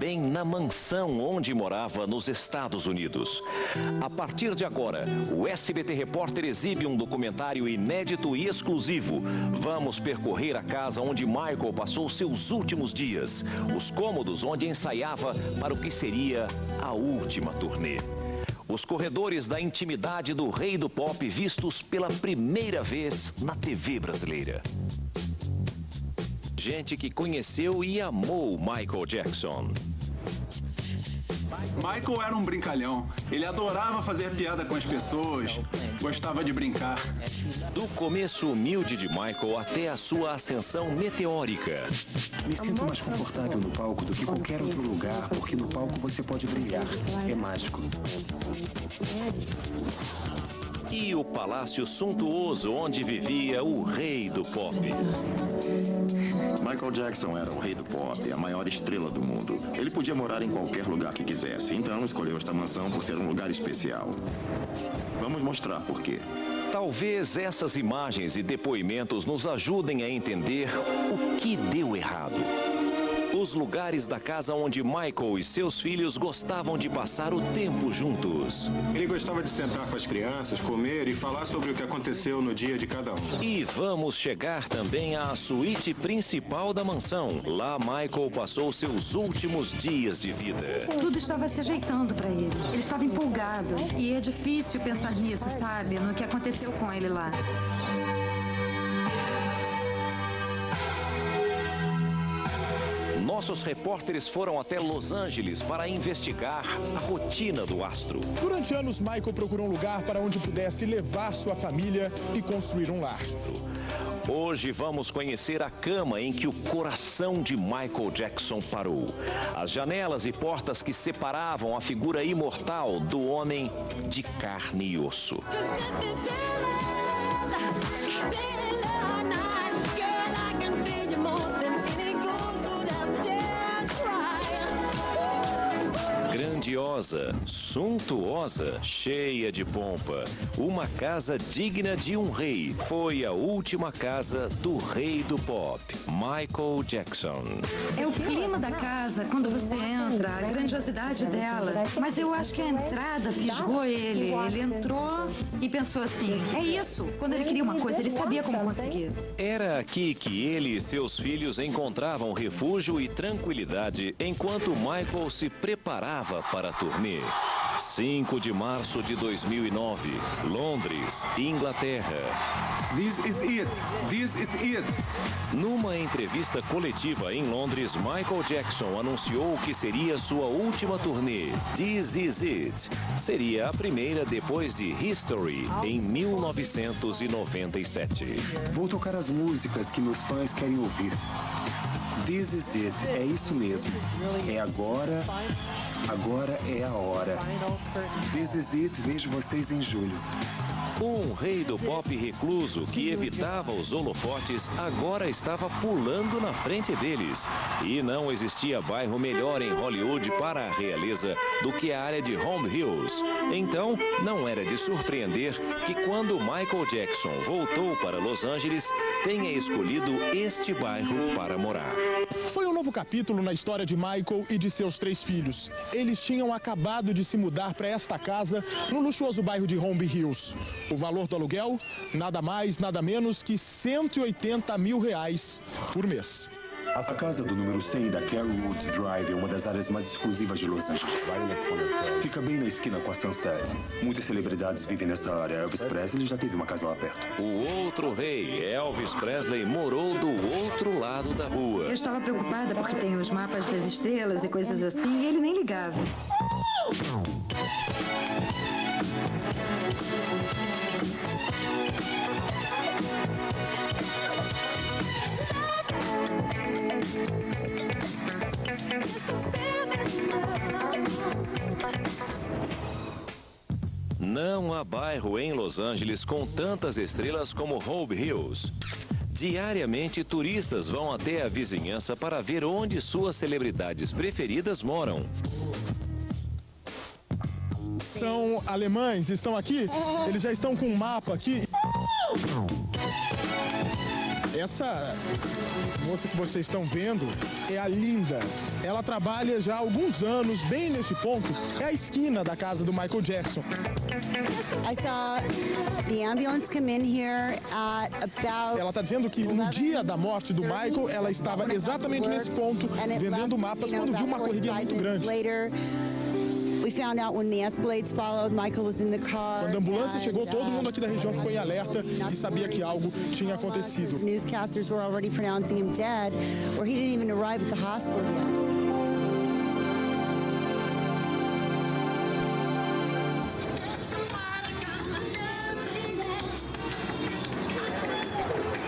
também na mansão onde morava nos Estados Unidos. A partir de agora, o SBT Repórter exibe um documentário inédito e exclusivo. Vamos percorrer a casa onde Michael passou seus últimos dias, os cômodos onde ensaiava para o que seria a última turnê. Os corredores da intimidade do rei do pop vistos pela primeira vez na TV brasileira. Gente que conheceu e amou Michael Jackson. Michael era um brincalhão. Ele adorava fazer piada com as pessoas, gostava de brincar. Do começo humilde de Michael até a sua ascensão meteórica. Me sinto mais confortável no palco do que qualquer outro lugar, porque no palco você pode brilhar. É mágico. E o palácio suntuoso onde vivia o rei do pop. Michael Jackson era o rei do pop, a maior estrela do mundo. Ele podia morar em qualquer lugar que quisesse, então escolheu esta mansão por ser um lugar especial. Vamos mostrar por quê. Talvez essas imagens e depoimentos nos ajudem a entender o que deu errado. Os lugares da casa onde Michael e seus filhos gostavam de passar o tempo juntos. Ele gostava de sentar com as crianças, comer e falar sobre o que aconteceu no dia de cada um. E vamos chegar também à suíte principal da mansão. Lá Michael passou seus últimos dias de vida. Tudo estava se ajeitando para ele. Ele estava empolgado. E é difícil pensar nisso, sabe? No que aconteceu com ele lá. Nossos repórteres foram até Los Angeles para investigar a rotina do astro. Durante anos, Michael procurou um lugar para onde pudesse levar sua família e construir um lar. Hoje vamos conhecer a cama em que o coração de Michael Jackson parou. As janelas e portas que separavam a figura imortal do homem de carne e osso. Grandiosa, suntuosa, cheia de pompa. Uma casa digna de um rei. Foi a última casa do rei do pop, Michael Jackson. É o clima da casa quando você entra, a grandiosidade dela. Mas eu acho que a entrada fisgou ele. Ele entrou e pensou assim, é isso. Quando ele queria uma coisa, ele sabia como conseguir. Era aqui que ele e seus filhos encontravam refúgio e tranquilidade enquanto Michael se preparava para a turnê. 5 de março de 2009, Londres, Inglaterra. This is it. This is it. Numa entrevista coletiva em Londres, Michael Jackson anunciou que seria sua última turnê. This is it. Seria a primeira depois de History, em 1997. Vou tocar as músicas que meus fãs querem ouvir. This is it. É isso mesmo. É agora. Agora é a hora. This is it. Vejo vocês em julho. Um rei do pop recluso que evitava os holofotes agora estava pulando na frente deles. E não existia bairro melhor em Hollywood para a realeza do que a área de Holmby Hills. Então, não era de surpreender que quando Michael Jackson voltou para Los Angeles, tenha escolhido este bairro para morar. Foi um novo capítulo na história de Michael e de seus 3 filhos. Eles tinham acabado de se mudar para esta casa no luxuoso bairro de Holmby Hills. O valor do aluguel, nada mais, nada menos que R$180 mil por mês. A casa do número 100 da Carolwood Drive é uma das áreas mais exclusivas de Los Angeles. Fica bem na esquina com a Sunset. Muitas celebridades vivem nessa área. Elvis Presley já teve uma casa lá perto. O outro rei, Elvis Presley, morou do outro lado da rua. Eu estava preocupada porque tem os mapas das estrelas e coisas assim, e ele nem ligava. Não há bairro em Los Angeles com tantas estrelas como Holmby Hills. Diariamente, turistas vão até a vizinhança para ver onde suas celebridades preferidas moram. São alemães, estão aqui? Eles já estão com um mapa aqui. Essa moça que vocês estão vendo é a Linda. Ela trabalha já há alguns anos, bem nesse ponto. É a esquina da casa do Michael Jackson. Ela está dizendo que no dia da morte do Michael, ela estava exatamente nesse ponto, vendendo mapas, quando viu uma correria muito grande. Quando a ambulância chegou, todo mundo aqui da região ficou em alerta e sabia que algo tinha acontecido.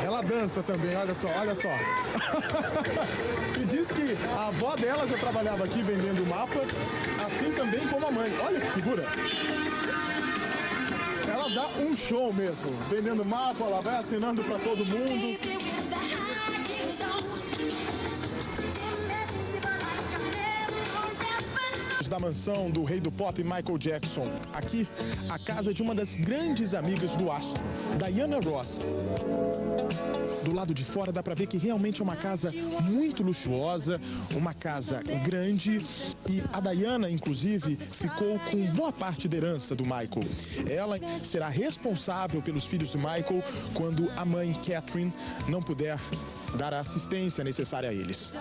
Ela dança também, olha só, olha só. E diz que a avó dela já trabalhava aqui vendendo mapa, assim também como a mãe. Olha que figura. Ela dá um show mesmo, vendendo mapa, ela vai assinando para todo mundo. Da mansão do rei do pop Michael Jackson. Aqui, a casa de uma das grandes amigas do astro, Diana Ross. Do lado de fora dá pra ver que realmente é uma casa muito luxuosa, uma casa grande, e a Diana, inclusive, ficou com boa parte da herança do Michael. Ela será responsável pelos filhos de Michael quando a mãe, Catherine, não puder dar a assistência necessária a eles.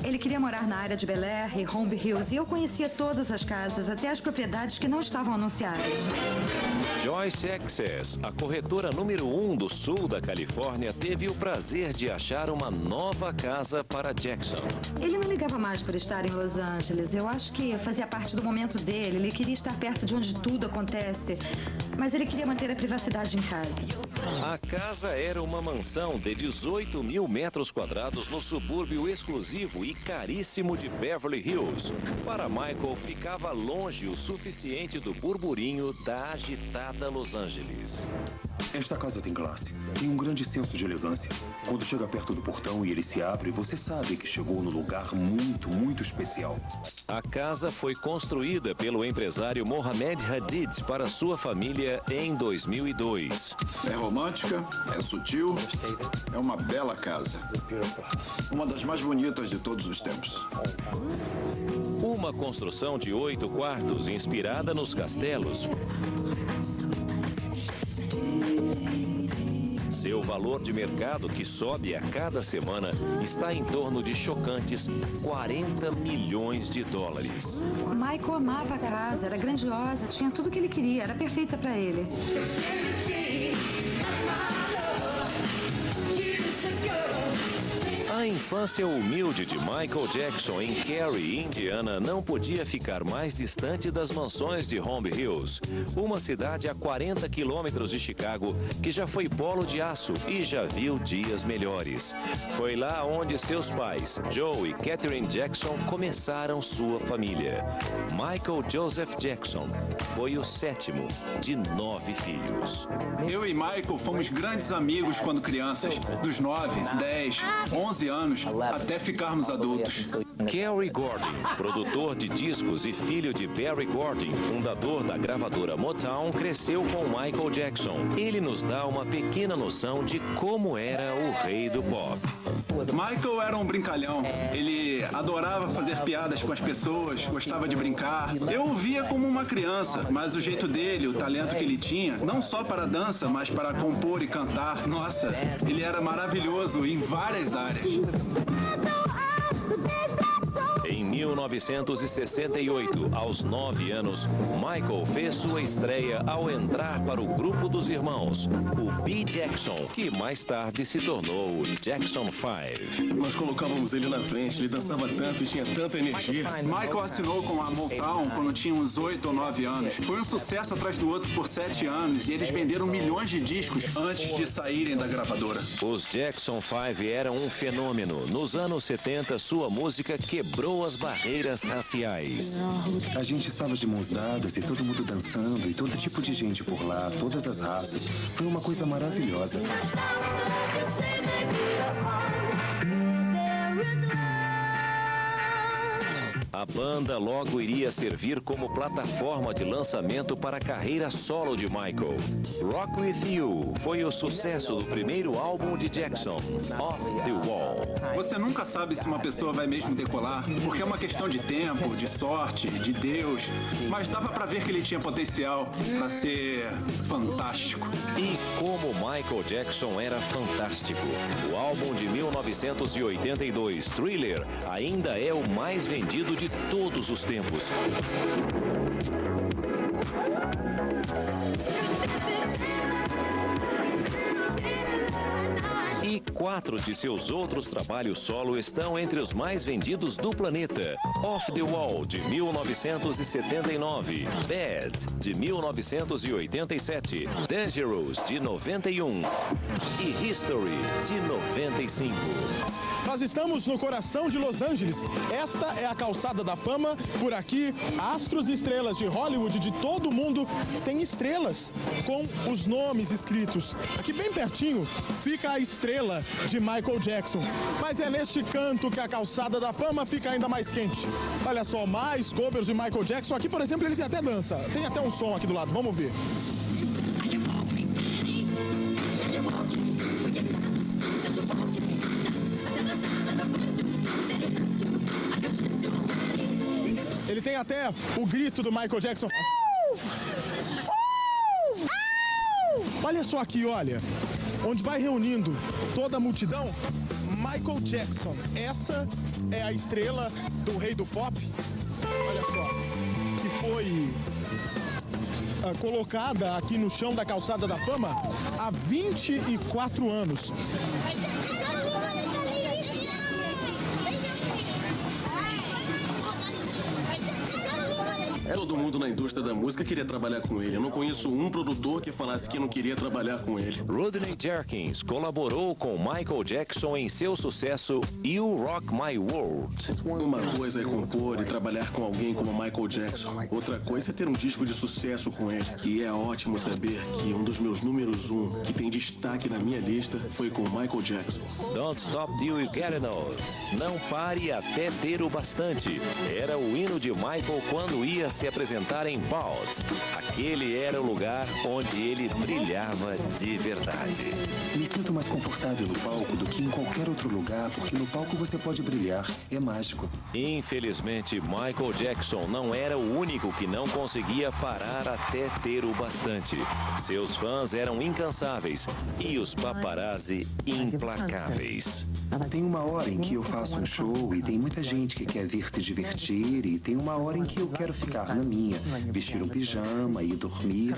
Ele queria morar na área de Bel Air e Holmby Hills, e eu conhecia todas as casas, até as propriedades que não estavam anunciadas. Joyce Access, a corretora número 1 do sul da Califórnia, teve o prazer de achar uma nova casa para Jackson. Ele não ligava mais por estar em Los Angeles. Eu acho que fazia parte do momento dele. Ele queria estar perto de onde tudo acontece, mas ele queria manter a privacidade em casa. A casa era uma mansão de 18 mil metros quadrados no subúrbio exclusivo e caríssimo de Beverly Hills. Para Michael, ficava longe o suficiente do burburinho da agitada Los Angeles. Esta casa tem classe, tem um grande senso de elegância. Quando chega perto do portão e ele se abre, você sabe que chegou num lugar muito, muito especial. A casa foi construída pelo empresário Mohamed Hadid para sua família em 2002. É romântica, é sutil, é uma bela casa. Uma das mais bonitas de todos os tempos. Uma construção de 8 quartos inspirada nos castelos. Seu valor de mercado, que sobe a cada semana, está em torno de chocantes 40 milhões de dólares. Michael amava a casa, era grandiosa, tinha tudo o que ele queria, era perfeita para ele. A infância humilde de Michael Jackson em Cary, Indiana, não podia ficar mais distante das mansões de Holmby Hills, uma cidade a 40 quilômetros de Chicago, que já foi polo de aço e já viu dias melhores. Foi lá onde seus pais, Joe e Catherine Jackson, começaram sua família. Michael Joseph Jackson foi o 7º de 9 filhos. Eu e Michael fomos grandes amigos quando crianças, dos 9, 10, 11 anos, até ficarmos adultos. Cary Gordon, produtor de discos e filho de Berry Gordy, fundador da gravadora Motown, cresceu com Michael Jackson. Ele nos dá uma pequena noção de como era o rei do pop. Michael era um brincalhão. Ele adorava fazer piadas com as pessoas, gostava de brincar. Eu o via como uma criança, mas o jeito dele, o talento que ele tinha, não só para a dança, mas para compor e cantar, nossa, ele era maravilhoso em várias áreas. Em 1968, aos 9 anos, Michael fez sua estreia ao entrar para o grupo dos irmãos, o B. Jackson, que mais tarde se tornou o Jackson 5. Nós colocávamos ele na frente, ele dançava tanto e tinha tanta energia. Michael assinou com a Motown quando tinha uns 8 ou 9 anos. Foi um sucesso atrás do outro por 7 anos e eles venderam milhões de discos antes de saírem da gravadora. Os Jackson 5 eram um fenômeno. Nos anos 70, sua música quebrou as barreiras raciais. A gente estava de mãos dadas e todo mundo dançando e todo tipo de gente por lá, todas as raças. Foi uma coisa maravilhosa. A banda logo iria servir como plataforma de lançamento para a carreira solo de Michael. Rock With You foi o sucesso do primeiro álbum de Jackson, Off the Wall. Você nunca sabe se uma pessoa vai mesmo decolar, porque é uma questão de tempo, de sorte, de Deus, mas dava pra ver que ele tinha potencial pra ser fantástico. E como Michael Jackson era fantástico. O álbum de 1982, Thriller, ainda é o mais vendido de todos os tempos. E 4 de seus outros trabalhos solo estão entre os mais vendidos do planeta. Off the Wall, de 1979. Bad, de 1987. Dangerous, de 91. E History, de 95. Nós estamos no coração de Los Angeles. Esta é a calçada da fama. Por aqui, astros e estrelas de Hollywood de todo mundo têm estrelas com os nomes escritos. Aqui bem pertinho fica a estrela de Michael Jackson. Mas é neste canto que a calçada da fama fica ainda mais quente. Olha só, mais covers de Michael Jackson. Aqui, por exemplo, eles até dançam. Tem até um som aqui do lado. Vamos ver. Ele tem até o grito do Michael Jackson. Olha só aqui, olha. Onde vai reunindo toda a multidão, Michael Jackson. Essa é a estrela do rei do pop. Olha só. Que foi colocada aqui no chão da calçada da fama há 24 anos. Todo mundo na indústria da música queria trabalhar com ele. Eu não conheço um produtor que falasse que não queria trabalhar com ele. Rodney Jerkins colaborou com Michael Jackson em seu sucesso You Rock My World. Uma coisa é compor e trabalhar com alguém como Michael Jackson. Outra coisa é ter um disco de sucesso com ele. E é ótimo saber que um dos meus números 1, que tem destaque na minha lista, foi com Michael Jackson. Don't Stop Till You Get Enough. Não pare até ter o bastante. Era o hino de Michael quando ia se apresentar em Pulse. Aquele era o lugar onde ele brilhava de verdade. Me sinto mais confortável no palco do que em qualquer outro lugar, porque no palco você pode brilhar. É mágico. Infelizmente, Michael Jackson não era o único que não conseguia parar até ter o bastante. Seus fãs eram incansáveis e os paparazzi implacáveis. Tem uma hora em que eu faço um show e tem muita gente que quer vir se divertir, e tem uma hora em que eu quero ficar na minha, vestir um pijama e dormir,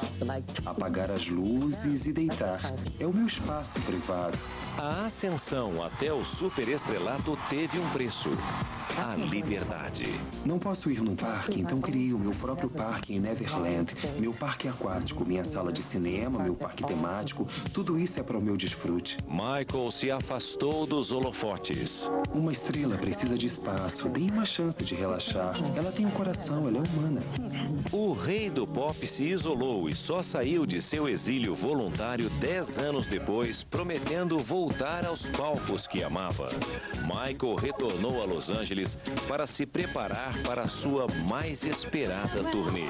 apagar as luzes e deitar. É o meu espaço privado. A ascensão até o superestrelato teve um preço: a liberdade. Não posso ir num parque, então criei o meu próprio parque em Neverland. Meu parque aquático, minha sala de cinema, meu parque temático, tudo isso é para o meu desfrute. Michael se afastou dos holofotes. Uma estrela precisa de espaço, dê uma chance de relaxar. Ela tem um coração, ela é humana. O rei do pop se isolou e só saiu de seu exílio voluntário 10 anos depois, prometendo voltar aos palcos que amava. Michael retornou a Los Angeles para se preparar para a sua mais esperada turnê.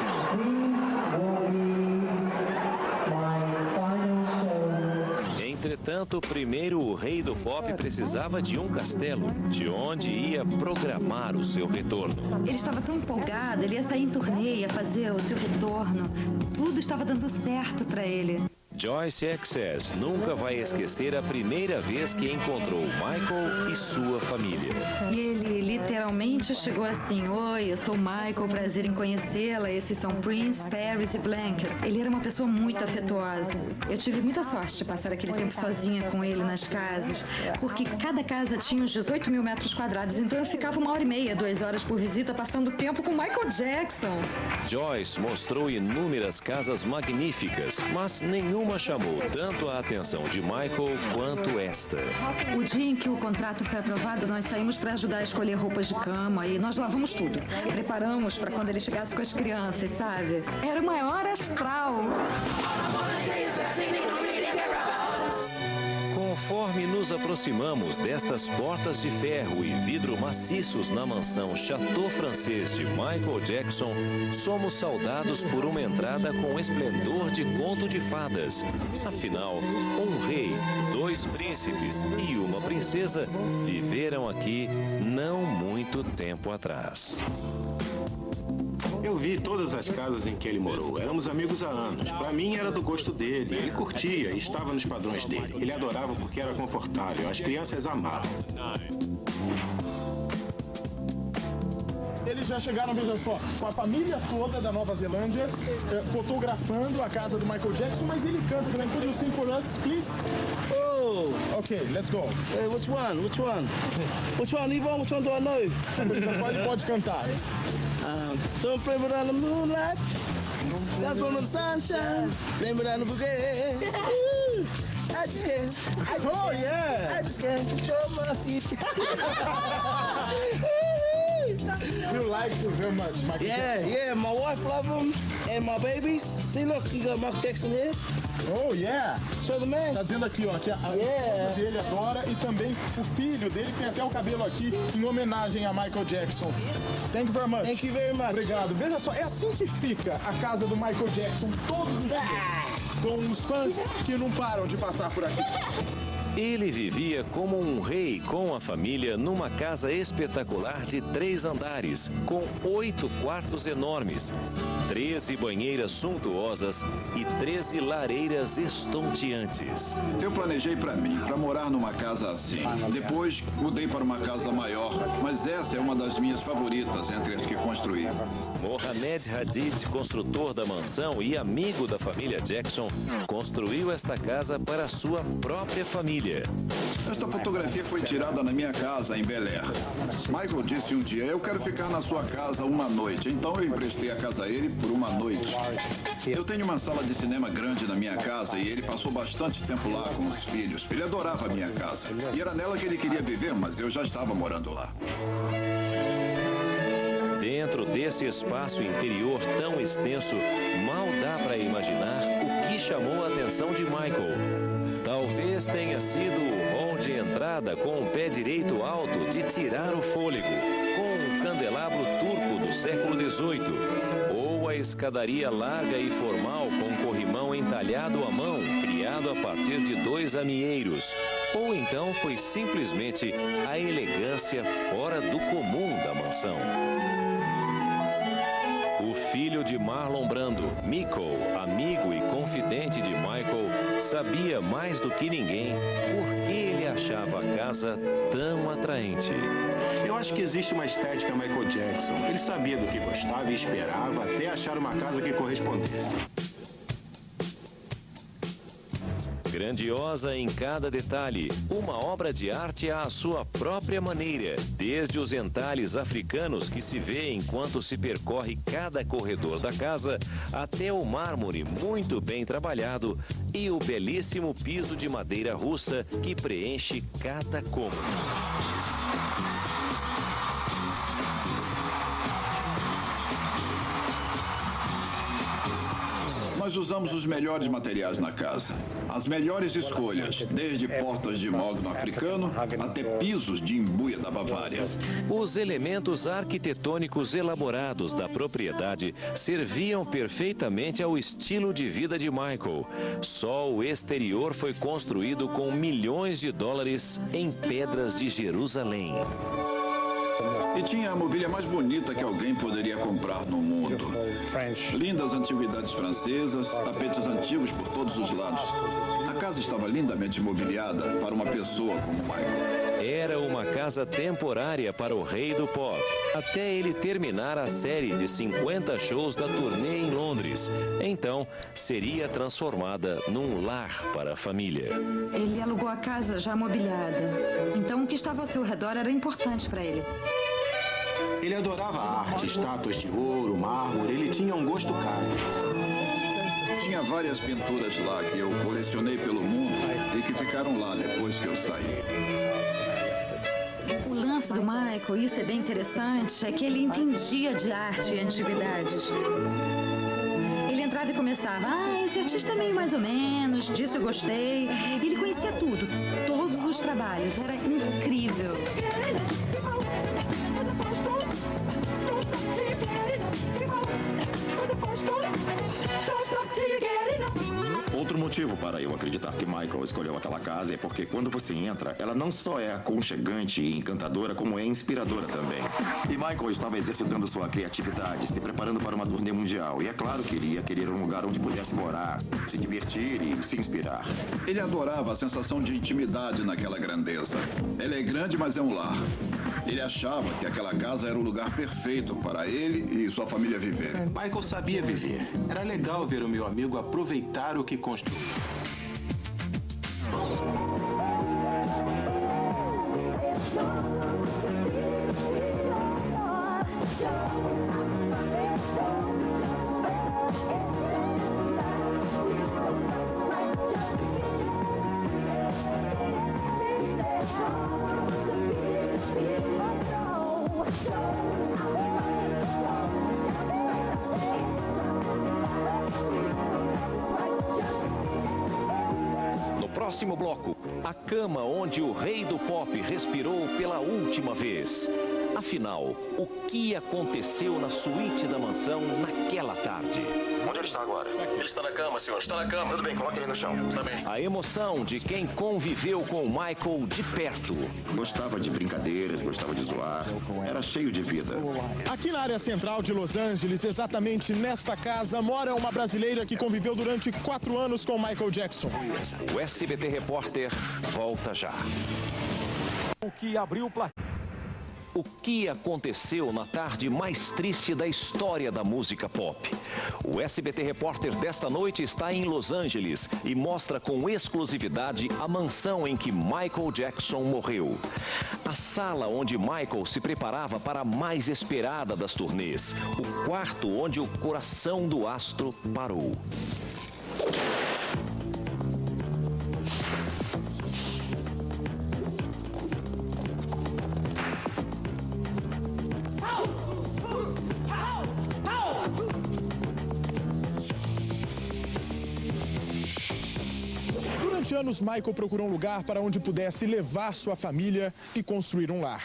Entretanto, primeiro o rei do pop precisava de um castelo, de onde ia programar o seu retorno. Ele estava tão empolgado, ele ia sair em turnê, ia fazer o seu retorno. Tudo estava dando certo para ele. Joyce Access nunca vai esquecer a primeira vez que encontrou Michael e sua família. E ele literalmente chegou assim: oi, eu sou Michael, prazer em conhecê-la. Esses são Prince, Paris e Blanket. Ele era uma pessoa muito afetuosa. Eu tive muita sorte de passar aquele tempo sozinha com ele nas casas, porque cada casa tinha uns 18 mil metros quadrados, então eu ficava 1h30, 2 horas por visita, passando tempo com Michael Jackson. Joyce mostrou inúmeras casas magníficas, mas nenhuma chamou tanto a atenção de Michael quanto esta. O dia em que o contrato foi aprovado, nós saímos para ajudar a escolher roupas de cama e nós lavamos tudo. Preparamos para quando ele chegasse com as crianças, sabe? Era o maior astral. Com Conforme nos aproximamos destas portas de ferro e vidro maciços na mansão Chateau Francês de Michael Jackson, somos saudados por uma entrada com esplendor de conto de fadas. Afinal, um rei, 2 príncipes e uma princesa viveram aqui não muito tempo atrás. Eu vi todas as casas em que ele morou. Éramos amigos há anos. Para mim era do gosto dele. Ele curtia e estava nos padrões dele. Ele adorava porque era confortável. As crianças amavam. Eles já chegaram, veja só, com a família toda da Nova Zelândia, fotografando a casa do Michael Jackson, mas ele canta também. Could you sing for us, please? Oh, Okay, let's go. which one? Which one? Which one, Yvonne? Which one do I know? Qual ele pode cantar? Don't play with on the moonlight. Sun from the sunshine. Blame it on the bouquet. Ooh, I just can't. Oh, yeah! I just can't control my feet. You like him very much, Michael Jackson? Yeah, my wife love him, and my babies. See, look, you got Michael Jackson here. Oh, yeah! Show the man. Tá dizendo aqui, ó, que a esposa dele adora e também o filho dele tem até o cabelo aqui em homenagem a Michael Jackson. Thank you very much. Thank you very much. Obrigado. Veja só, é assim que fica a casa do Michael Jackson todos os dias, com os fãs que não param de passar por aqui. Ele vivia como um rei com a família numa casa espetacular de 3 andares, com 8 quartos enormes, 13 banheiras suntuosas e 13 lareiras estonteantes. Eu planejei para mim, para morar numa casa assim. Depois mudei para uma casa maior, mas essa é uma das minhas favoritas entre as que construí. Mohamed Hadid, construtor da mansão e amigo da família Jackson, construiu esta casa para sua própria família. Esta fotografia foi tirada na minha casa em Bel Air. Michael disse um dia, eu quero ficar na sua casa uma noite. Então eu emprestei a casa a ele por uma noite. Eu tenho uma sala de cinema grande na minha casa e ele passou bastante tempo lá com os filhos. Ele adorava a minha casa. E era nela que ele queria viver, mas eu já estava morando lá. Dentro desse espaço interior tão extenso, mal dá para imaginar o que chamou a atenção de Michael. Talvez tenha sido o hall de entrada com o pé direito alto de tirar o fôlego, com um candelabro turco do século XVIII, ou a escadaria larga e formal com corrimão entalhado à mão, criado a partir de 2 amieiros, ou então foi simplesmente a elegância fora do comum da mansão. O filho de Marlon Brando, Miko, amigo e confidente de Michael, sabia mais do que ninguém por que ele achava a casa tão atraente. Eu acho que existe uma estética Michael Jackson. Ele sabia do que gostava e esperava até achar uma casa que correspondesse. Grandiosa em cada detalhe, uma obra de arte à sua própria maneira, desde os entalhes africanos que se vê enquanto se percorre cada corredor da casa, até o mármore muito bem trabalhado e o belíssimo piso de madeira russa que preenche cada cômodo. Nós usamos os melhores materiais na casa. As melhores escolhas, desde portas de mogno africano até pisos de embuia da Bavária. Os elementos arquitetônicos elaborados da propriedade serviam perfeitamente ao estilo de vida de Michael. Só o exterior foi construído com milhões de dólares em pedras de Jerusalém. E tinha a mobília mais bonita que alguém poderia comprar no mundo. Lindas antiguidades francesas, tapetes antigos por todos os lados. A casa estava lindamente mobiliada para uma pessoa como Michael. Era uma casa temporária para o rei do pop, até ele terminar a série de 50 shows da turnê em Londres. Então, seria transformada num lar para a família. Ele alugou a casa já mobiliada. Então, o que estava ao seu redor era importante para ele. Ele adorava arte, estátuas de ouro, mármore. Ele tinha um gosto caro. Tinha várias pinturas lá que eu colecionei pelo mundo e que ficaram lá depois que eu saí. O lance do Michael, isso é bem interessante, é que ele entendia de arte e antiguidades. Ele entrava chegava e começava, esse artista é meio mais ou menos, disso eu gostei. Ele conhecia tudo, todos os trabalhos, era incrível. Outro motivo para eu acreditar que Michael escolheu aquela casa é porque quando você entra, ela não só é aconchegante e encantadora, como é inspiradora também. E Michael estava exercitando sua criatividade, se preparando para uma turnê mundial. E é claro que ele ia querer um lugar onde pudesse morar, se divertir e se inspirar. Ele adorava a sensação de intimidade naquela grandeza. Ela é grande, mas é um lar. Ele achava que aquela casa era o lugar perfeito para ele e sua família viver. Michael sabia viver. Era legal ver o meu amigo aproveitar o que construiu. Próximo bloco, a cama onde o rei do pop respirou pela última vez. Afinal, o que aconteceu na suíte da mansão naquela tarde? Onde ele está agora? Ele está na cama, senhor. Está na cama. Tudo bem, coloque ele no chão. Está bem. A emoção de quem conviveu com o Michael de perto. Gostava de brincadeiras, gostava de zoar. Era cheio de vida. Aqui na área central de Los Angeles, exatamente nesta casa, mora uma brasileira que conviveu durante 4 anos com Michael Jackson. O SBT Repórter volta já. O que abriu o placar? O que aconteceu na tarde mais triste da história da música pop? O SBT Repórter desta noite está em Los Angeles e mostra com exclusividade a mansão em que Michael Jackson morreu. A sala onde Michael se preparava para a mais esperada das turnês. O quarto onde o coração do astro parou. Durante anos, Michael procurou um lugar para onde pudesse levar sua família e construir um lar.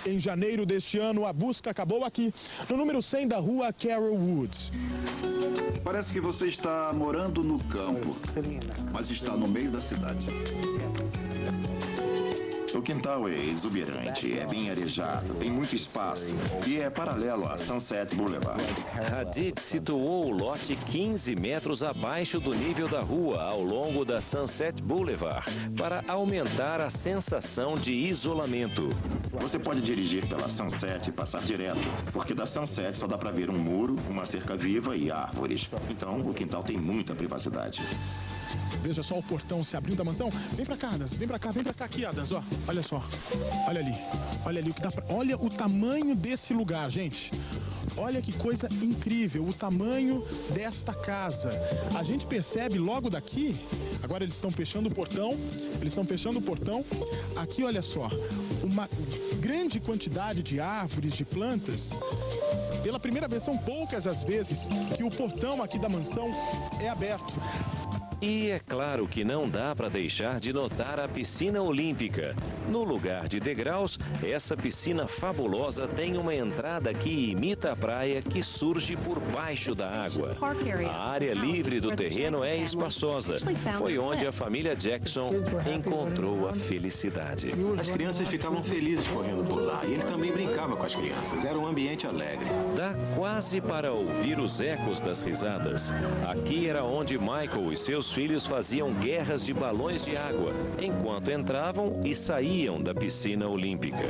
Em janeiro deste ano, a busca acabou aqui, no número 100 da rua Carroll Woods. Parece que você está morando no campo, mas está no meio da cidade. O quintal é exuberante, é bem arejado, tem muito espaço e é paralelo a Sunset Boulevard. Hadid situou o lote 15 metros abaixo do nível da rua ao longo da Sunset Boulevard para aumentar a sensação de isolamento. Você pode dirigir pela Sunset e passar direto, porque da Sunset só dá para ver um muro, uma cerca viva e árvores. Então, o quintal tem muita privacidade. Veja só o portão se abrindo da mansão. Vem pra cá, Adams. Vem pra cá aqui, Adams, ó. Olha só. Olha ali o que dá pra... Olha o tamanho desse lugar, gente. Olha que coisa incrível, o tamanho desta casa. A gente percebe logo daqui, agora eles estão fechando o portão, Aqui, olha só, uma grande quantidade de árvores, de plantas. Pela primeira vez, são poucas as vezes que o portão aqui da mansão é aberto. E é claro que não dá para deixar de notar a piscina olímpica. No lugar de degraus, essa piscina fabulosa tem uma entrada que imita a praia que surge por baixo da água. A área livre do terreno é espaçosa. Foi onde a família Jackson encontrou a felicidade. As crianças ficavam felizes correndo por lá e ele também brincava com as crianças. Era um ambiente alegre. Dá quase para ouvir os ecos das risadas. Aqui era onde Michael e seus filhos faziam guerras de balões de água, enquanto entravam e saíam da piscina olímpica.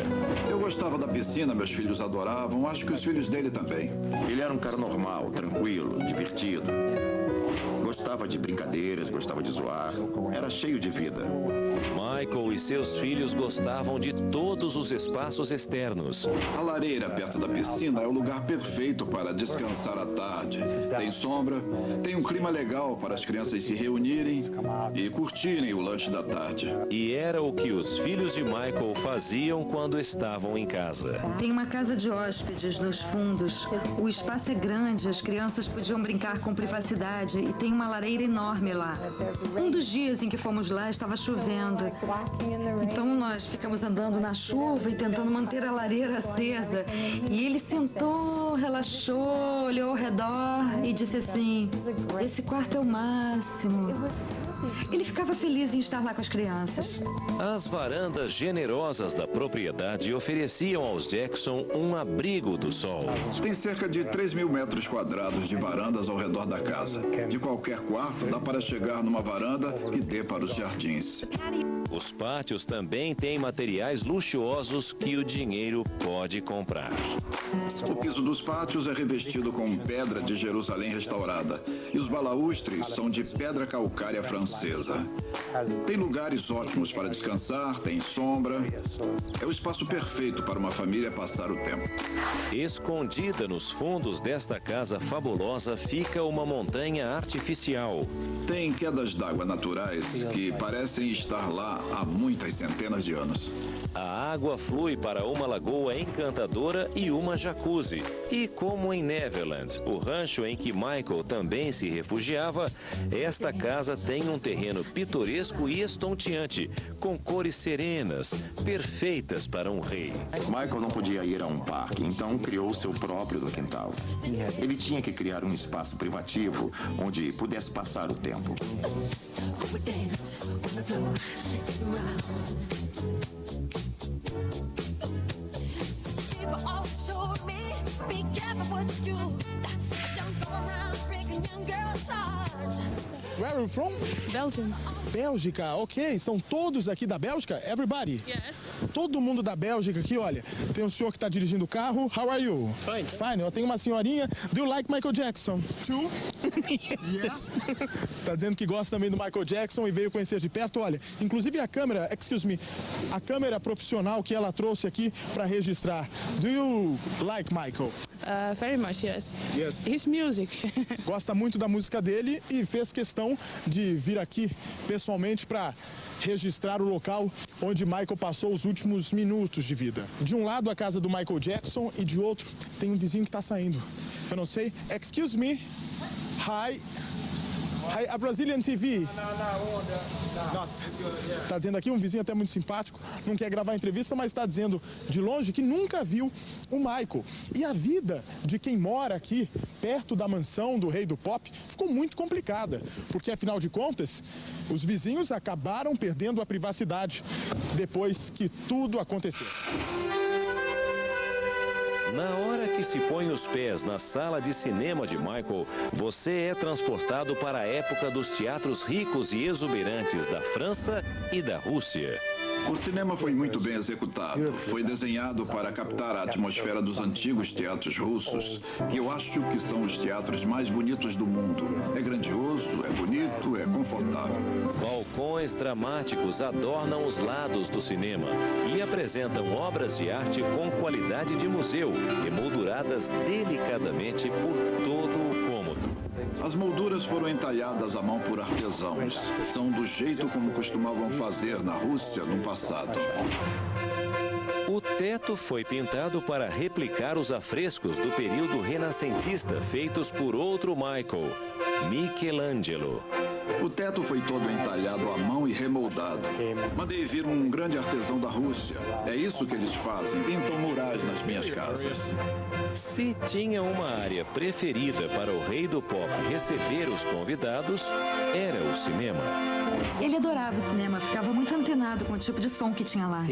Eu gostava da piscina, meus filhos adoravam, acho que os filhos dele também. Ele era um cara normal, tranquilo, divertido. Gostava gostava de brincadeiras, gostava de zoar. Era cheio de vida. Michael e seus filhos gostavam de todos os espaços externos. A lareira perto da piscina é o lugar perfeito para descansar à tarde. Tem sombra, tem um clima legal para as crianças se reunirem e curtirem o lanche da tarde. E era o que os filhos de Michael faziam quando estavam em casa. Tem uma casa de hóspedes nos fundos. O espaço é grande, as crianças podiam brincar com privacidade e tem uma lareira enorme lá. Um dos dias em que fomos lá estava chovendo. Então nós ficamos andando na chuva e tentando manter a lareira acesa. E ele sentou, relaxou, olhou ao redor e disse assim: esse quarto é o máximo. Ele ficava feliz em estar lá com as crianças. As varandas generosas da propriedade ofereciam aos Jackson um abrigo do sol. Tem cerca de 3.000 metros quadrados de varandas ao redor da casa. De qualquer quarto, dá para chegar numa varanda que dê para os jardins. Os pátios também têm materiais luxuosos que o dinheiro pode comprar. O piso dos pátios é revestido com pedra de Jerusalém restaurada e os balaústres são de pedra calcária francesa. Tem lugares ótimos para descansar, tem sombra. É o espaço perfeito para uma família passar o tempo. Escondida nos fundos desta casa fabulosa fica uma montanha artificial. Tem quedas d'água naturais que parecem estar lá há muitas centenas de anos. A água flui para uma lagoa encantadora e uma jacuzzi. E como em Neverland, o rancho em que Michael também se refugiava, esta casa tem um terreno pitoresco e estonteante, com cores serenas, perfeitas para um rei. Michael não podia ir a um parque, então criou seu próprio no quintal. Ele tinha que criar um espaço privativo onde pudesse passar o tempo. Where are you from? Belgium. Bélgica, ok. São todos aqui da Bélgica? Everybody? Yes. Todo mundo da Bélgica aqui, olha. Tem um senhor que está dirigindo o carro. How are you? Fine. Fine. Tem uma senhorinha. Do you like Michael Jackson? Too? Yes. Tá dizendo que gosta também do Michael Jackson e veio conhecer de perto. Olha, inclusive a câmera, excuse me, a câmera profissional que ela trouxe aqui para registrar. Do you like Michael? Very much, yes. Yes. His music. Gosta muito da música dele e fez questão de vir aqui pessoalmente para registrar o local onde Michael passou os últimos minutos de vida. De um lado a casa do Michael Jackson e de outro tem um vizinho que está saindo. Eu não sei. Excuse me. Hi. Hi, a Brazilian TV. Está dizendo aqui um vizinho até muito simpático, não quer gravar a entrevista, mas está dizendo de longe que nunca viu o Michael. E a vida de quem mora aqui, perto da mansão do rei do pop, ficou muito complicada, porque afinal de contas, os vizinhos acabaram perdendo a privacidade depois que tudo aconteceu. Na hora que se põe os pés na sala de cinema de Michael, você é transportado para a época dos teatros ricos e exuberantes da França e da Rússia. O cinema foi muito bem executado. Foi desenhado para captar a atmosfera dos antigos teatros russos, que eu acho que são os teatros mais bonitos do mundo. É grandioso, é bonito, é confortável. Balcões dramáticos adornam os lados do cinema e apresentam obras de arte com qualidade de museu, emolduradas delicadamente por todo o cômodo. As molduras foram entalhadas à mão por artesãos. São do jeito como costumavam fazer na Rússia no passado. O teto foi pintado para replicar os afrescos do período renascentista feitos por outro Michael, Michelangelo. O teto foi todo entalhado à mão e remoldado. Mandei vir um grande artesão da Rússia. É isso que eles fazem, pintam murais nas minhas casas. Se tinha uma área preferida para o rei do pop receber os convidados, era o cinema. Ele adorava o cinema, ficava muito antenado com o tipo de som que tinha lá.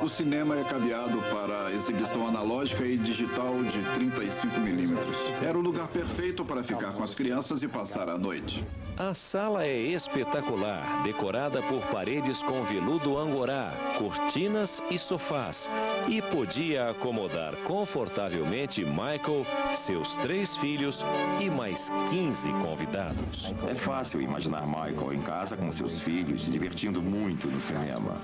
O cinema é cabeado para exibição analógica e digital de 35mm. Era o lugar perfeito para ficar com as crianças e passar a noite. A sala é espetacular, decorada por paredes com veludo angorá, cortinas e sofás, e podia acomodar confortavelmente Somente Michael, seus 3 filhos e mais 15 convidados. É fácil imaginar Michael em casa com seus filhos, se divertindo muito no cinema.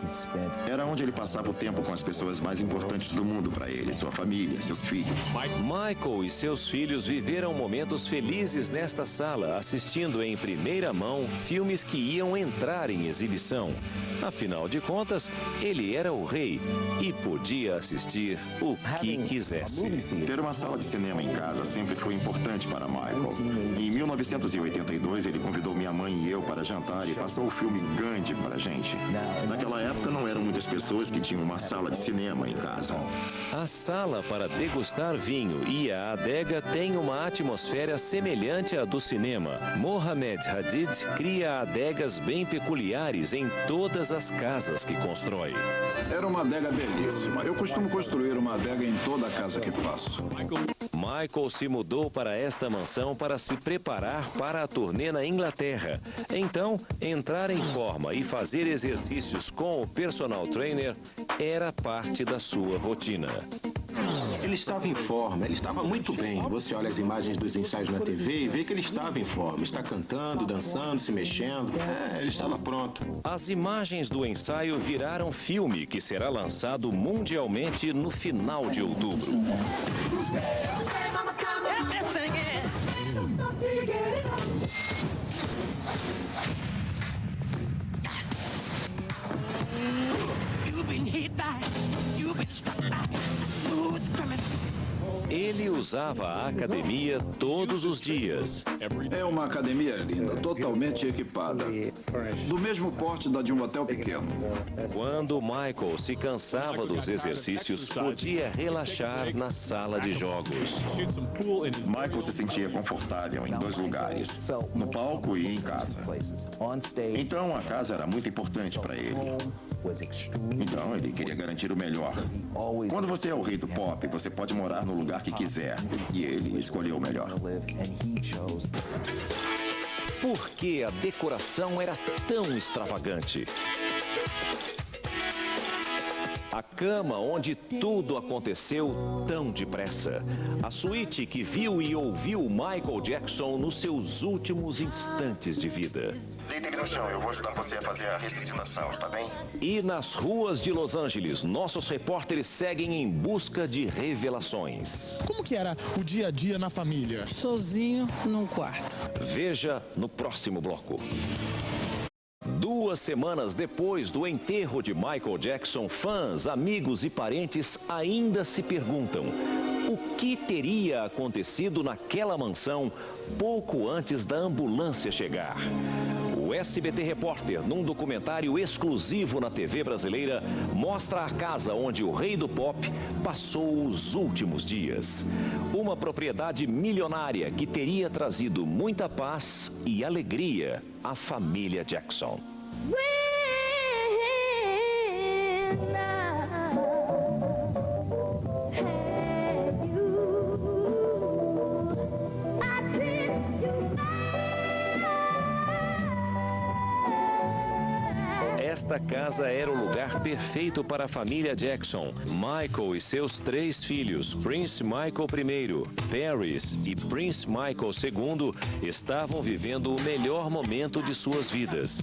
Era onde ele passava o tempo com as pessoas mais importantes do mundo para ele, sua família, seus filhos. Michael e seus filhos viveram momentos felizes nesta sala, assistindo em primeira mão filmes que iam entrar em exibição. Afinal de contas, ele era o rei e podia assistir o que quisesse. Ter uma sala de cinema em casa sempre foi importante para Michael. Em 1982, ele convidou minha mãe e eu para jantar e passou o filme Gandhi para a gente. Naquela época, não eram muitas pessoas que tinham uma sala de cinema em casa. A sala para degustar vinho e a adega tem uma atmosfera semelhante à do cinema. Mohamed Hadid cria adegas bem peculiares em todas as casas que constrói. Era uma adega belíssima. Eu costumo construir uma adega em toda a casa que faço. Michael se mudou para esta mansão para se preparar para a turnê na Inglaterra. Então, entrar em forma e fazer exercícios com o personal trainer era parte da sua rotina. Ele estava em forma, ele estava muito bem. Você olha as imagens dos ensaios na TV e vê que ele estava em forma. Está cantando, dançando, se mexendo. Ele estava pronto. As imagens do ensaio viraram filme que será lançado mundialmente no final de outubro. Ele usava a academia todos os dias. É uma academia linda, totalmente equipada. Do mesmo porte da de um hotel pequeno. Quando Michael se cansava dos exercícios, podia relaxar na sala de jogos. Michael se sentia confortável em 2 lugares, no palco e em casa. Então a casa era muito importante para ele. Então ele queria garantir o melhor. Quando você é o rei do pop, você pode morar no lugar que quiser. E ele escolheu o melhor. Por que a decoração era tão extravagante? A cama onde tudo aconteceu tão depressa. A suíte que viu e ouviu Michael Jackson nos seus últimos instantes de vida. Deita no chão, eu vou ajudar você a fazer a ressuscitação, está bem? E nas ruas de Los Angeles, nossos repórteres seguem em busca de revelações. Como que era o dia a dia na família? Sozinho num quarto. Veja no próximo bloco. 2 semanas depois do enterro de Michael Jackson, fãs, amigos e parentes ainda se perguntam o que teria acontecido naquela mansão pouco antes da ambulância chegar. O SBT Repórter, num documentário exclusivo na TV brasileira, mostra a casa onde o rei do pop passou os últimos dias. Uma propriedade milionária que teria trazido muita paz e alegria à família Jackson. Esta casa era o lugar perfeito para a família Jackson. Michael e seus 3 filhos, Prince Michael I, Paris e Prince Michael II, estavam vivendo o melhor momento de suas vidas.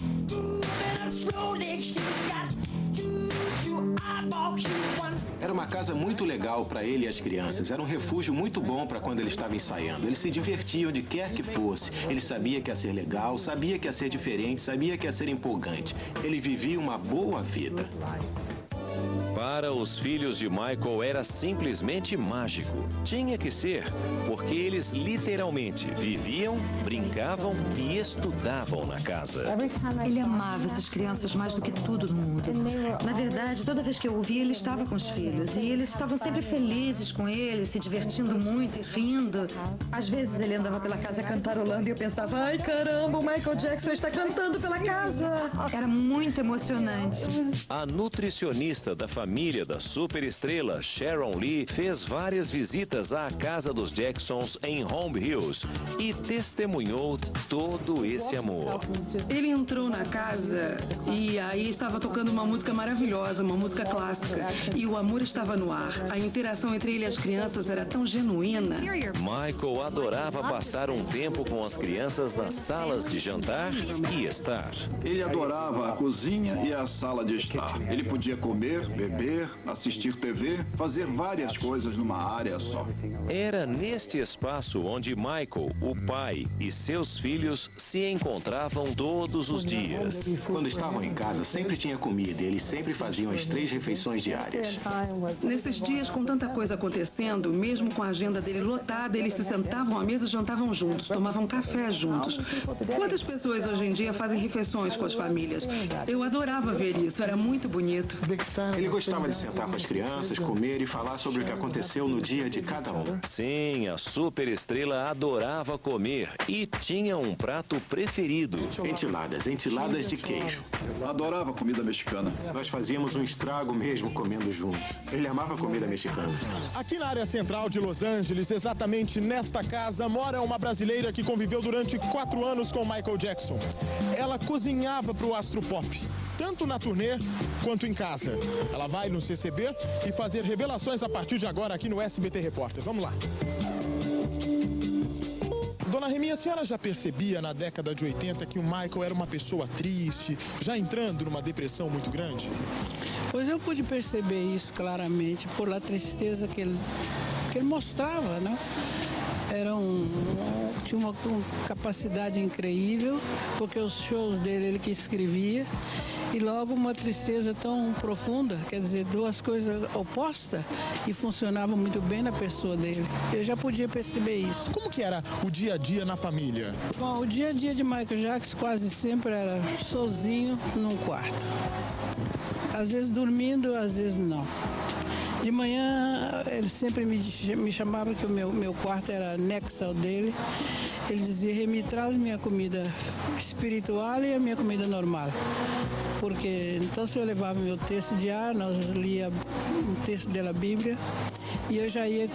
Era uma casa muito legal para ele e as crianças. Era um refúgio muito bom para quando ele estava ensaiando. Eles se divertiam onde quer que fosse. Ele sabia que ia ser legal, sabia que ia ser diferente, sabia que ia ser empolgante. Ele vivia uma boa vida. Para os filhos de Michael era simplesmente mágico. Tinha que ser, porque eles literalmente viviam, brincavam e estudavam na casa. Ele amava essas crianças mais do que tudo no mundo. Na verdade, toda vez que eu ouvia, ele estava com os filhos. E eles estavam sempre felizes com ele, se divertindo muito e rindo. Às vezes ele andava pela casa cantarolando e eu pensava, ai caramba, o Michael Jackson está cantando pela casa. Era muito emocionante. A nutricionista da família família da superestrela Sharon Lee fez várias visitas à casa dos Jacksons em Holmby Hills e testemunhou todo esse amor. Ele entrou na casa e aí estava tocando uma música maravilhosa, uma música clássica. E o amor estava no ar. A interação entre ele e as crianças era tão genuína. Michael adorava passar um tempo com as crianças nas salas de jantar e estar. Ele adorava a cozinha e a sala de estar. Ele podia comer, beber, assistir TV, fazer várias coisas numa área só. Era neste espaço onde Michael, o pai, e seus filhos se encontravam todos os dias. Quando estavam em casa, sempre tinha comida e eles sempre faziam as 3 refeições diárias. Nesses dias, com tanta coisa acontecendo, mesmo com a agenda dele lotada, eles se sentavam à mesa e jantavam juntos, tomavam café juntos. Quantas pessoas hoje em dia fazem refeições com as famílias? Eu adorava ver isso, era muito bonito. Ele gostava de sentar com as crianças, comer e falar sobre o que aconteceu no dia de cada um. Sim, a superestrela adorava comer e tinha um prato preferido. Enchiladas de queijo. Adorava comida mexicana. Nós fazíamos um estrago mesmo comendo juntos. Ele amava comida mexicana. Aqui na área central de Los Angeles, exatamente nesta casa, mora uma brasileira que conviveu durante 4 anos com Michael Jackson. Ela cozinhava para o astro pop, tanto na turnê quanto em casa. Ela vai nos receber e fazer revelações a partir de agora aqui no SBT Repórter. Vamos lá. Dona Remy, a senhora já percebia na década de 80 que o Michael era uma pessoa triste, já entrando numa depressão muito grande? Pois eu pude perceber isso claramente por a tristeza que ele mostrava, né? Tinha uma capacidade incrível, porque os shows dele ele que escrevia, e logo uma tristeza tão profunda, quer dizer, 2 coisas opostas, e funcionava muito bem na pessoa dele. Eu já podia perceber isso. Como que era o dia a dia na família? Bom, o dia a dia de Michael Jackson quase sempre era sozinho num quarto. Às vezes dormindo, às vezes não. De manhã, ele sempre me chamava que o meu quarto era anexo ao dele. Ele dizia, Remy, traz minha comida espiritual e a minha comida normal. Porque, então, se eu levava meu texto diário, nós lia um texto da Bíblia, e eu já ia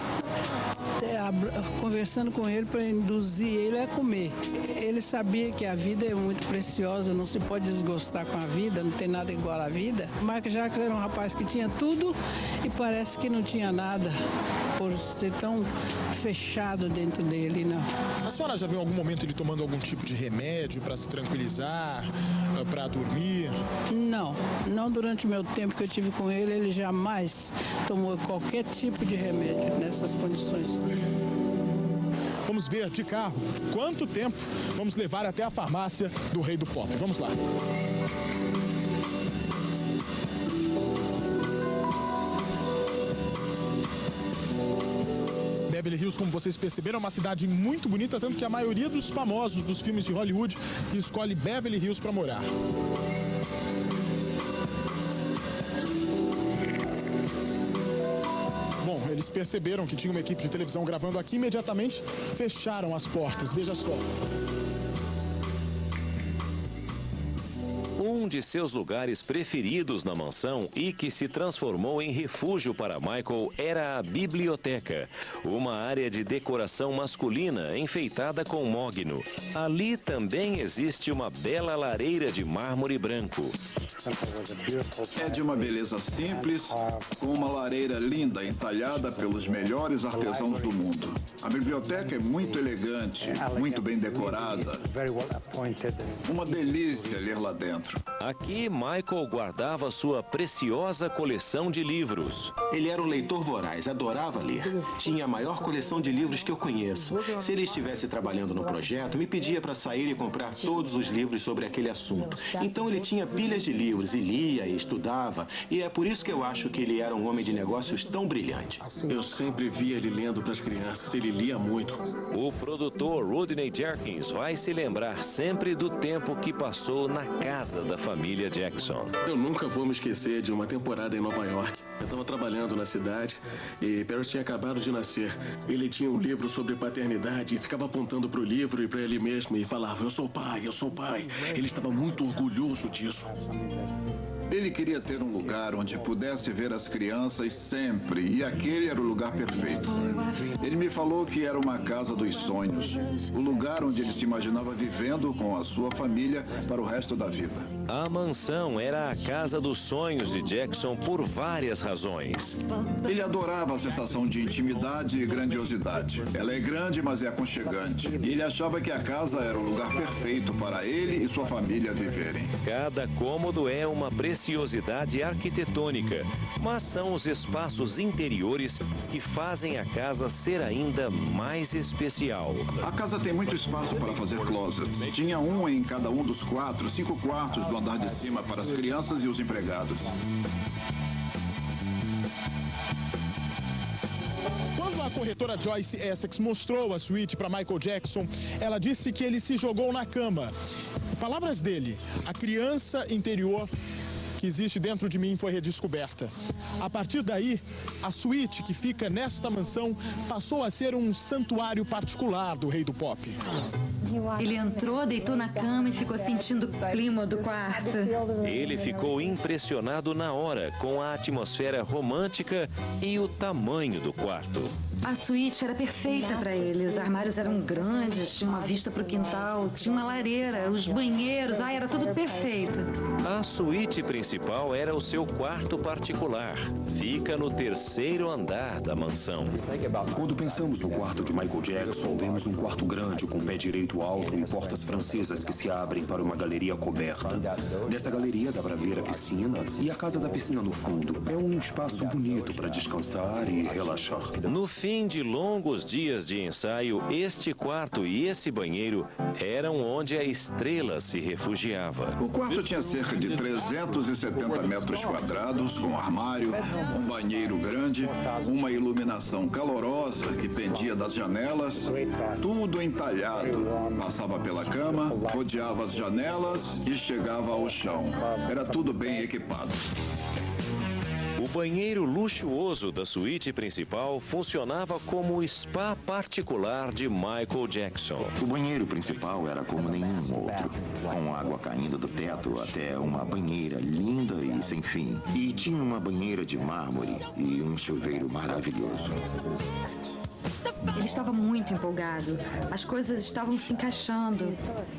conversando com ele para induzir ele a comer. Ele sabia que a vida é muito preciosa, não se pode desgostar com a vida, não tem nada igual à vida. Michael Jackson era um rapaz que tinha tudo e parece que não tinha nada, por ser tão fechado dentro dele, não. A senhora já viu em algum momento ele tomando algum tipo de remédio para se tranquilizar, para dormir? Não durante o meu tempo que eu tive com ele, ele jamais tomou qualquer tipo de remédio nessas condições. Vamos ver de carro quanto tempo vamos levar até a farmácia do Rei do Pop. Vamos lá. Beverly Hills, como vocês perceberam, é uma cidade muito bonita, tanto que a maioria dos famosos dos filmes de Hollywood escolhe Beverly Hills para morar. Bom, eles perceberam que tinha uma equipe de televisão gravando aqui, imediatamente fecharam as portas. Veja só. Um de seus lugares preferidos na mansão e que se transformou em refúgio para Michael era a biblioteca, uma área de decoração masculina enfeitada com mogno. Ali também existe uma bela lareira de mármore branco. É de uma beleza simples, com uma lareira linda entalhada pelos melhores artesãos do mundo. A biblioteca é muito elegante, muito bem decorada. Uma delícia ler lá dentro. Aqui, Michael guardava sua preciosa coleção de livros. Ele era um leitor voraz, adorava ler. Tinha a maior coleção de livros que eu conheço. Se ele estivesse trabalhando no projeto, me pedia para sair e comprar todos os livros sobre aquele assunto. Então ele tinha pilhas de livros e lia e estudava. E é por isso que eu acho que ele era um homem de negócios tão brilhante. Eu sempre via ele lendo para as crianças. Ele lia muito. O produtor Rodney Jerkins vai se lembrar sempre do tempo que passou na casa da família Jackson. Eu nunca vou me esquecer de uma temporada em Nova York. Eu estava trabalhando na cidade e Paris tinha acabado de nascer. Ele tinha um livro sobre paternidade e ficava apontando para o livro e para ele mesmo e falava, eu sou pai, eu sou pai. Ele estava muito orgulhoso disso. Ele queria ter um lugar onde pudesse ver as crianças sempre, e aquele era o lugar perfeito. Ele me falou que era uma casa dos sonhos, o lugar onde ele se imaginava vivendo com a sua família para o resto da vida. A mansão era a casa dos sonhos de Jackson por várias razões. Ele adorava a sensação de intimidade e grandiosidade. Ela é grande, mas é aconchegante. E ele achava que a casa era o lugar perfeito para ele e sua família viverem. Cada cômodo é uma preciosidade arquitetônica, mas são os espaços interiores que fazem a casa ser ainda mais especial. A casa tem muito espaço para fazer closets. Tinha um em cada um dos 5 quartos do andar de cima para as crianças e os empregados. Quando a corretora Joyce Essex mostrou a suíte para Michael Jackson, ela disse que ele se jogou na cama. Palavras dele: a criança interior que existe dentro de mim foi redescoberta. A partir daí, a suíte que fica nesta mansão passou a ser um santuário particular do rei do pop. Ele entrou, deitou na cama e ficou sentindo o clima do quarto. Ele ficou impressionado na hora com a atmosfera romântica e o tamanho do quarto. A suíte era perfeita para ele. Os armários eram grandes, tinha uma vista para o quintal, tinha uma lareira, os banheiros, era tudo perfeito. A suíte principal era o seu quarto particular. Fica no 3º andar da mansão. Quando pensamos no quarto de Michael Jackson, vemos um quarto grande com pé direito alto e portas francesas que se abrem para uma galeria coberta. Dessa galeria dá para ver a piscina e a casa da piscina no fundo. É um espaço bonito para descansar e relaxar. No fim de longos dias de ensaio, este quarto e esse banheiro eram onde a estrela se refugiava. O quarto tinha cerca de 370 metros quadrados, com armário, um banheiro grande, uma iluminação calorosa que pendia das janelas, tudo entalhado. Passava pela cama, rodeava as janelas e chegava ao chão. Era tudo bem equipado. O banheiro luxuoso da suíte principal funcionava como o spa particular de Michael Jackson. O banheiro principal era como nenhum outro, com água caindo do teto até uma banheira linda e sem fim. E tinha uma banheira de mármore e um chuveiro maravilhoso. Ele estava muito empolgado. As coisas estavam se encaixando.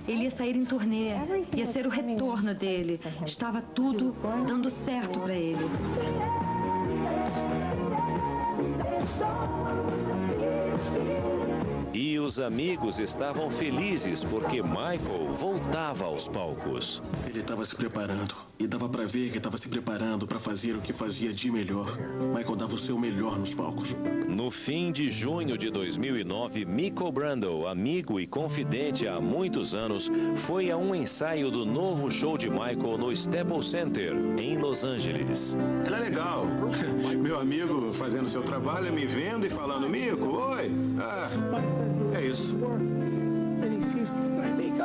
Ele ia sair em turnê. Ia ser o retorno dele. Estava tudo dando certo para ele. E os amigos estavam felizes porque Michael voltava aos palcos. Ele estava se preparando. E dava para ver que estava se preparando para fazer o que fazia de melhor. Michael dava o seu melhor nos palcos. No fim de junho de 2009, Michael Brando, amigo e confidente há muitos anos, foi a um ensaio do novo show de Michael no Staples Center, em Los Angeles. Ele é legal. Meu amigo fazendo seu trabalho, me vendo e falando: Mico, oi. É isso.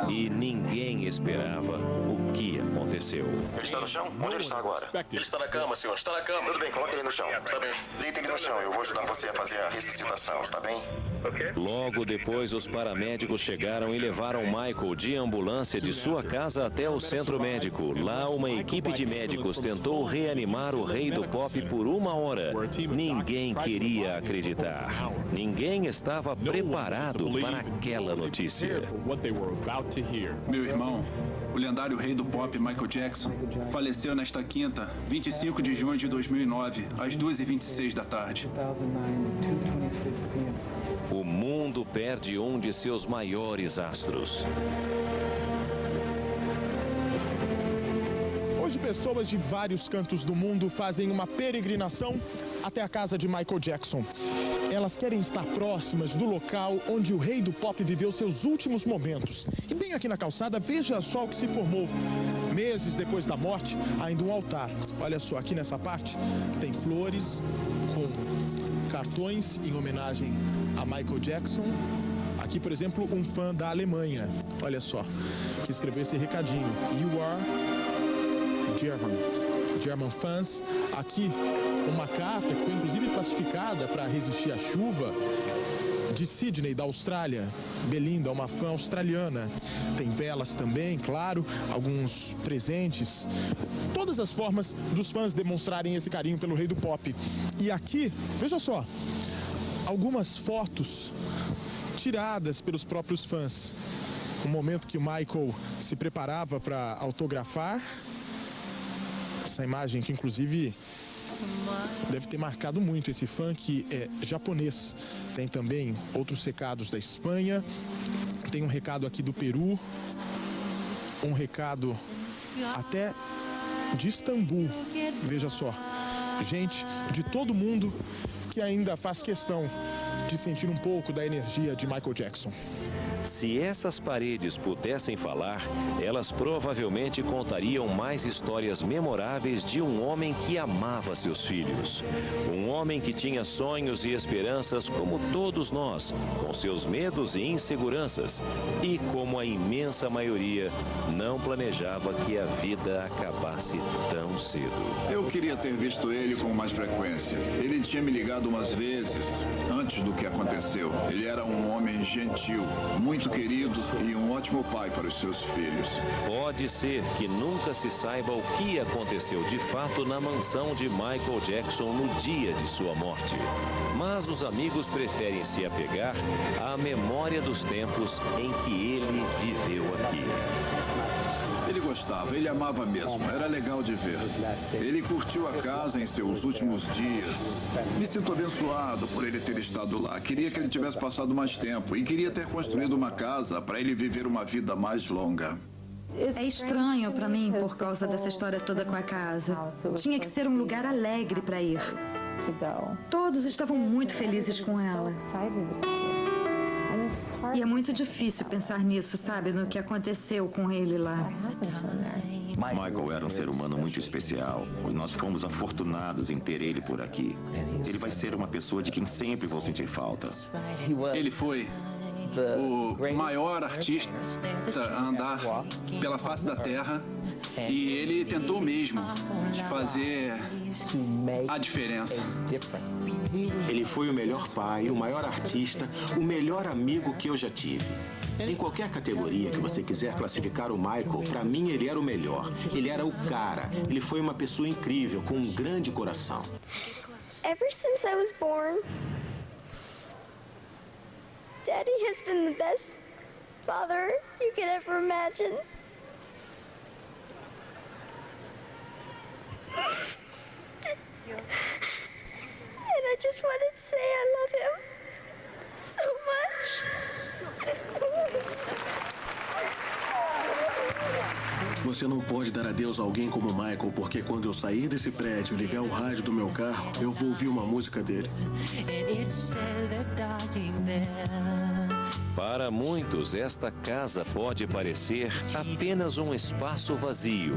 E ninguém esperava o que aconteceu. Ele está no chão? Onde ele está agora? Ele está na cama, senhor. Está na cama. Tudo bem, coloque ele no chão. Está bem. Deita ele no chão. Eu vou ajudar você a fazer a ressuscitação, está bem? Logo depois, os paramédicos chegaram e levaram Michael de ambulância de sua casa até o centro médico. Lá, uma equipe de médicos tentou reanimar o rei do pop por 1 hora. Ninguém queria acreditar. Ninguém estava preparado para aquela notícia. Meu irmão, o lendário rei do pop Michael Jackson, faleceu nesta quinta, 25 de junho de 2009, às 2h26 da tarde. O mundo perde um de seus maiores astros. Hoje, pessoas de vários cantos do mundo fazem uma peregrinação até a casa de Michael Jackson. Elas querem estar próximas do local onde o rei do pop viveu seus últimos momentos. E bem aqui na calçada, veja só o que se formou. Meses depois da morte, ainda um altar. Olha só, aqui nessa parte tem flores com cartões em homenagem a Michael Jackson. Aqui, por exemplo, um fã da Alemanha. Olha só, que escreveu esse recadinho. You are German fans. Aqui uma carta que foi inclusive classificada para resistir à chuva, de Sydney, da Austrália. Belinda, uma fã australiana. Tem velas também, claro, alguns presentes. Todas as formas dos fãs demonstrarem esse carinho pelo rei do pop. E aqui, veja só, algumas fotos tiradas pelos próprios fãs. O momento que o Michael se preparava para autografar. Essa imagem que, inclusive, deve ter marcado muito esse fã que é japonês. Tem também outros recados da Espanha. Tem um recado aqui do Peru. Um recado até de Istambul. Veja só. Gente de todo mundo que ainda faz questão de sentir um pouco da energia de Michael Jackson. Se essas paredes pudessem falar, elas provavelmente contariam mais histórias memoráveis de um homem que amava seus filhos. Um homem que tinha sonhos e esperanças como todos nós, com seus medos e inseguranças. E como a imensa maioria, não planejava que a vida acabasse tão cedo. Eu queria ter visto ele com mais frequência. Ele tinha me ligado umas vezes antes do que aconteceu. Ele era um homem gentil, muito querido e um ótimo pai para os seus filhos. Pode ser que nunca se saiba o que aconteceu de fato na mansão de Michael Jackson no dia de sua morte. Mas os amigos preferem se apegar à memória dos tempos em que ele viveu aqui. Ele gostava, ele amava mesmo, era legal de ver. Ele curtiu a casa em seus últimos dias. Me sinto abençoado por ele ter estado lá. Queria que ele tivesse passado mais tempo e queria ter construído uma casa para ele viver uma vida mais longa. É estranho para mim por causa dessa história toda com a casa. Tinha que ser um lugar alegre para ir. Todos estavam muito felizes com ela. E é muito difícil pensar nisso, sabe? No que aconteceu com ele lá. Michael era um ser humano muito especial. E nós fomos afortunados em ter ele por aqui. Ele vai ser uma pessoa de quem sempre vou sentir falta. Ele foi o maior artista a andar pela face da Terra. E ele tentou mesmo fazer a diferença. Ele foi o melhor pai, o maior artista, o melhor amigo que eu já tive. Em qualquer categoria que você quiser classificar o Michael, para mim ele era o melhor. Ele era o cara. Ele foi uma pessoa incrível, com um grande coração. Ever since I was born, Daddy has been the best father you could ever imagine. And I just wanted to say I love him so much. Você não pode dar adeus a alguém como Michael, porque quando eu sair desse prédio e ligar o rádio do meu carro, eu vou ouvir uma música dele. Para muitos, esta casa pode parecer apenas um espaço vazio,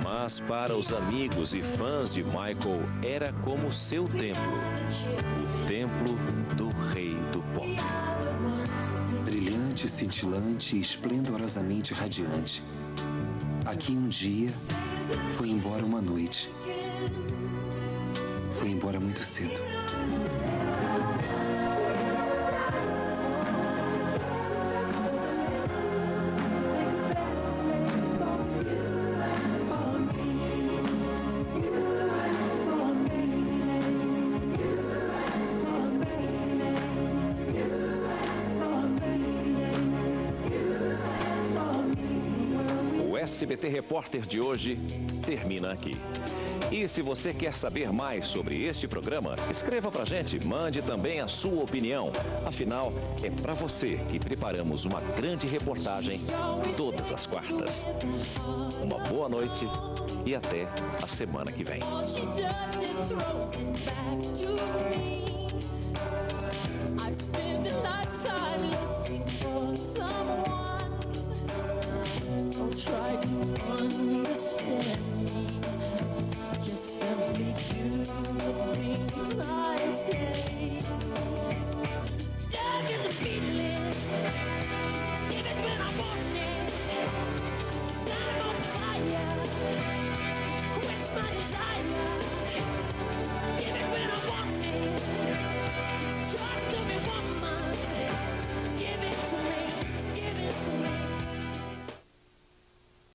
mas para os amigos e fãs de Michael era como seu templo, o templo do rei do pop. Brilhante, cintilante e esplendorosamente radiante. Aqui um dia, foi embora uma noite. Foi embora muito cedo. O SBT Repórter de hoje termina aqui. E se você quer saber mais sobre este programa, escreva pra gente, mande também a sua opinião. Afinal, é pra você que preparamos uma grande reportagem todas as quartas. Uma boa noite e até a semana que vem.